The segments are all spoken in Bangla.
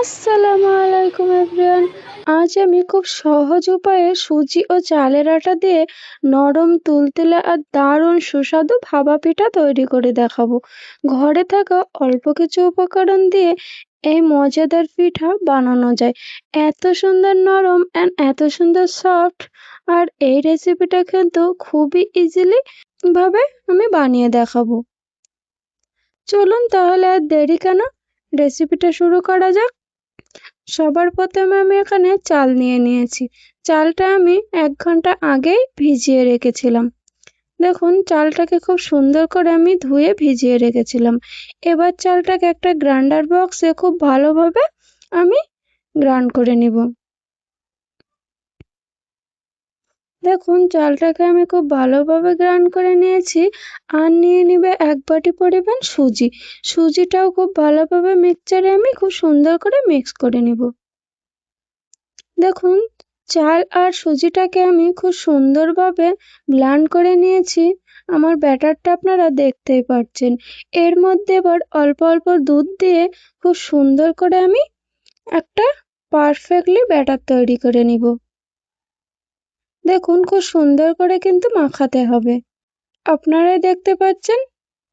আসসালামু আলাইকুম এভরিওয়ান। আজ আমি খুব সহজ উপায়ে সুজি ও চালের আটা দিয়ে নরম তুলতুলে আর দারুণ সুস্বাদু ভাপা পিঠা তৈরি করে দেখাবো। ঘরে থাকা অল্প কিছু উপকরণ দিয়ে এই মজাদার পিঠা বানানো যায়। এত সুন্দর নরম অ্যান্ড এত সুন্দর সফট, আর এই রেসিপিটা কিন্তু খুবই ইজিলি ভাবে আমি বানিয়ে দেখাবো। চলুন তাহলে আর দেরি কেন, রেসিপিটা শুরু করা যাক। সবার প্রথমে আমি এখানে চাল নিয়ে নিয়েছি। চালটা আমি 1 ঘন্টা আগেই ভিজিয়ে রেখেছিলাম। দেখুন, চালটাকে খুব সুন্দর করে আমি ধুয়ে ভিজিয়ে রেখেছিলাম। এবার চালটাকে একটা গ্রাইন্ডার বক্সে খুব ভালোভাবে আমি গ্রাইন্ড করে নিব। দেখুন, চালটাকে আমি খুব ভালোভাবে গ্রাইন্ড করে নিয়েছি। আর নিয়ে নিবে 1 বাটি পরিমাণ সুজি। সুজিটাও খুব ভালোভাবে মিক্সচারে আমি খুব সুন্দর করে মিক্স করে নিব। দেখুন, চাল আর সুজিটাকে আমি খুব সুন্দরভাবে ব্লেন্ড করে নিয়েছি। আমার ব্যাটারটা আপনারা দেখতেই পাচ্ছেন। এর মধ্যে এবার অল্প অল্প দুধ দিয়ে খুব সুন্দর করে আমি একটা পারফেক্টলি ব্যাটার তৈরি করে নিব। দেখুন, খুব সুন্দর করে কিন্তু মাখাতে হবে। আপনারাই দেখতে পাচ্ছেন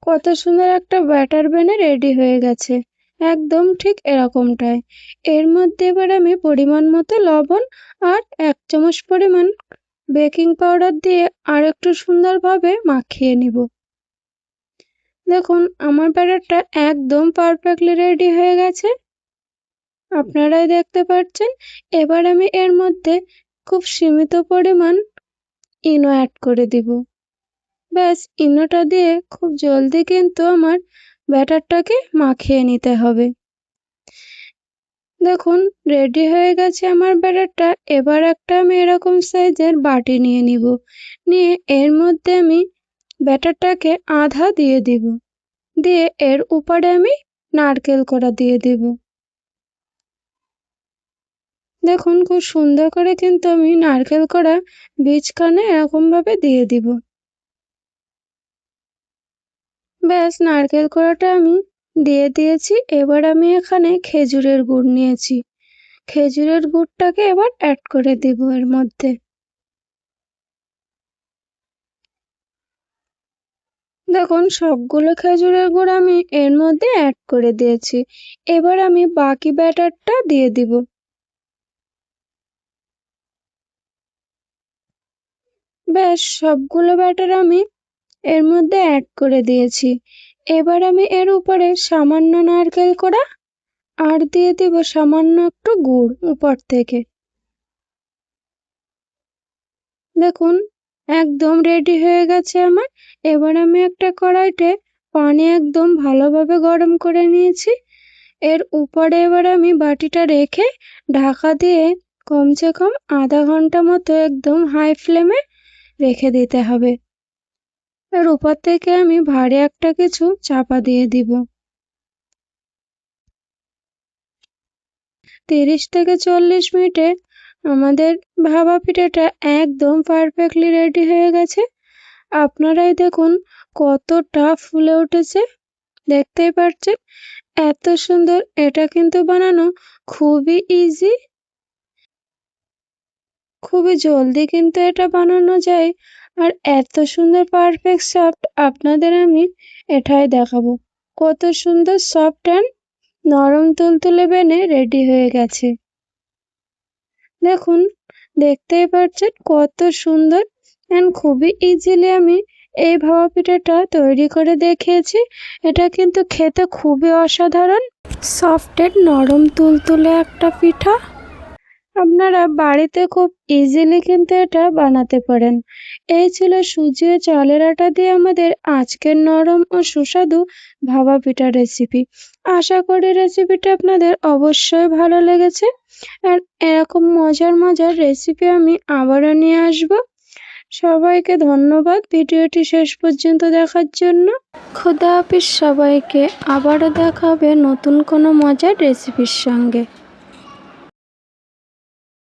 কত সুন্দর একটা ব্যাটার বেনে রেডি হয়ে গেছে, একদম ঠিক এরকমটাই। এর মধ্যে এবার আমি পরিমাণ মতো লবণ আর 1 চামচ পরিমাণ বেকিং পাউডার দিয়ে আর একটু সুন্দরভাবে মাখিয়ে নিব। দেখুন, আমার ব্যাটারটা একদম পারফেক্টলি রেডি হয়ে গেছে, আপনারাই দেখতে পাচ্ছেন। এবার আমি এর মধ্যে খুব সীমিত পরিমাণ ইনো অ্যাড করে দিব। ব্যাস, ইনোটা দিয়ে খুব জলদি কিন্তু আমার ব্যাটারটাকে মাখিয়ে নিতে হবে। দেখুন, রেডি হয়ে গেছে আমার ব্যাটারটা। এবার একটা আমি এরকম সাইজের বাটি নিয়ে নিব। নিয়ে এর মধ্যে আমি ব্যাটারটাকে আধা দিয়ে দিব। দিয়ে এর উপরে আমি নারকেল কোড়া দিয়ে দিব। দেখুন, খুব সুন্দর করে কিন্তু আমি নারকেল কোড়া বীজখানে এরকমভাবে দিয়ে দিব। ব্যাস, নারকেল কোড়াটা আমি দিয়ে দিয়েছি। এবার আমি এখানে খেজুরের গুড় নিয়েছি। খেজুরের গুড়টাকে এবার অ্যাড করে দিব এর মধ্যে। দেখুন, সবগুলো খেজুরের গুড় আমি এর মধ্যে অ্যাড করে দিয়েছি। এবার আমি বাকি ব্যাটারটা দিয়ে দিব। ব্যাস, সবগুলো ব্যাটার আমি এর মধ্যে অ্যাড করে দিয়েছি। এবার আমি এর উপরে সামান্য নারকেল কোড়া আর দিয়ে দিব সামান্য একটু গুড় উপর থেকে। দেখুন, একদম রেডি হয়ে গেছে আমার। এবার আমি একটা কড়াইতে পানি একদম ভালোভাবে গরম করে নিয়েছি। এর উপরে এবার আমি বাটিটা রেখে ঢাকা দিয়ে কমসে কম আধা ঘন্টা মতো একদম হাই ফ্লেমে রেখে দিতে হবে। এর উপর থেকে আমি ভারী একটা কিছু চাপা দিয়ে দিব। 30 থেকে 40 মিনিটে আমাদের ভাপা পিঠাটা একদম পারফেক্টলি রেডি হয়ে গেছে। আপনারাই দেখুন কতটা ফুলে উঠেছে, দেখতেই পাচ্ছেন। এত সুন্দর, এটা কিন্তু বানানো খুবই ইজি, খুবই জলদি কিন্তু এটা বানানো যায়। আর এত সুন্দর পারফেক্ট সফট আপনাদের আমি এটাই দেখাবো। কত সুন্দর সফট অ্যান্ড নরম তুলতুলে বেনে রেডি হয়ে গেছে। দেখুন, দেখতেই পাচ্ছেন কত সুন্দর অ্যান্ড খুবই ইজিলি আমি এই ভাপা পিঠাটা তৈরি করে দেখিয়েছি। এটা কিন্তু খেতে খুবই অসাধারণ, সফট অ্যান্ড নরম তুলতুলে একটা পিঠা। আপনারা বাড়িতে খুব ইজিলি কিন্তু এটা বানাতে পারেন। এই ছিল সুজি ও চালের আটা দিয়ে আমাদের আজকের নরম ও সুস্বাদু ভাপা পিঠার রেসিপি। আশা করি রেসিপিটা আপনাদের অবশ্যই ভালো লেগেছে। আর এরকম মজার মজার রেসিপি আমি আবারও নিয়ে আসব। সবাইকে ধন্যবাদ ভিডিওটি শেষ পর্যন্ত দেখার জন্য। খোদা হাফিজ সবাইকে। আবারও দেখা হবে নতুন কোনো মজার রেসিপির সঙ্গে।